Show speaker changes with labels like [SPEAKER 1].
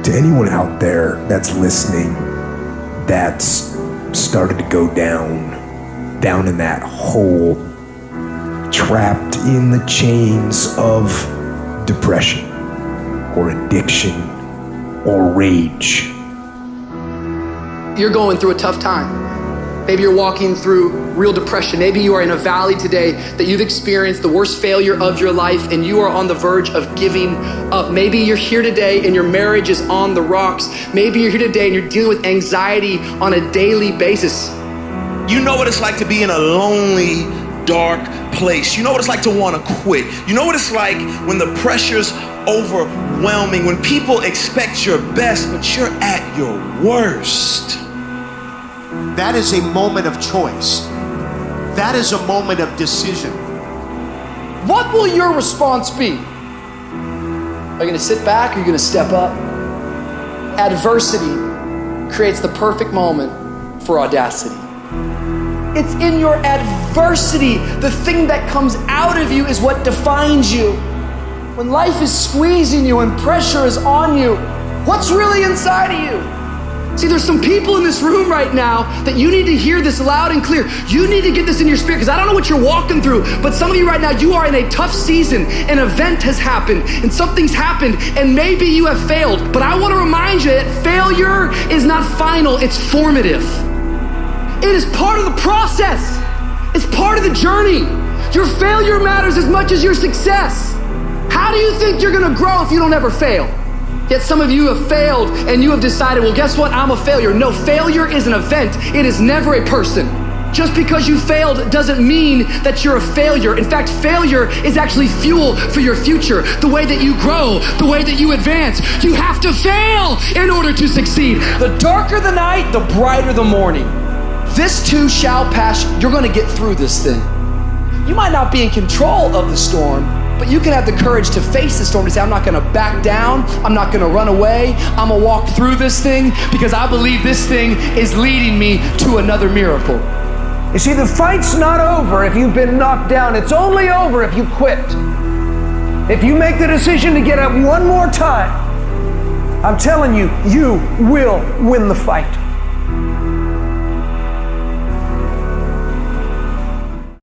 [SPEAKER 1] to anyone out there that's listening that's started to go down in that hole, trapped in the chains of depression or addiction or rage.
[SPEAKER 2] You're going through a tough time. Maybe you're walking through real depression. Maybe you are in a valley today that you've experienced the worst failure of your life and you are on the verge of giving up. Maybe you're here today and your marriage is on the rocks. Maybe you're here today and you're dealing with anxiety on a daily basis.
[SPEAKER 3] You know what it's like to be in a lonely, dark place. You know what it's like to want to quit. You know what it's like when the pressure's overwhelming, when people expect your best, but you're at your worst.
[SPEAKER 4] That is a moment of choice. That is a moment of decision.
[SPEAKER 2] What will your response be? Are you gonna sit back or are you gonna step up? Adversity creates the perfect moment for audacity. It's in your adversity, the thing that comes out of you is what defines you. When life is squeezing you and pressure is on you, what's really inside of you? See, there's some people in this room right now that you need to hear this loud and clear. You need to get this in your spirit, because I don't know what you're walking through, but some of you right now, you are in a tough season. An event has happened and something's happened and maybe you have failed. But I want to remind you that failure is not final, it's formative. It is part of the process. It's part of the journey. Your failure matters as much as your success. How do you think you're gonna grow if you don't ever fail? Yet some of you have failed and you have decided, well, guess what? I'm a failure. No, failure is an event. It is never a person. Just because you failed doesn't mean that you're a failure. In fact, failure is actually fuel for your future. The way that you grow, the way that you advance. You have to fail in order to succeed. The darker the night, the brighter the morning. This too shall pass. You're gonna get through this thing. You might not be in control of the storm, but you can have the courage to face the storm, to say, I'm not gonna back down, I'm not gonna run away, I'm gonna walk through this thing because I believe this thing is leading me to another miracle.
[SPEAKER 5] You see, the fight's not over if you've been knocked down. It's only over if you quit. If you make the decision to get up one more time, I'm telling you, you will win the fight.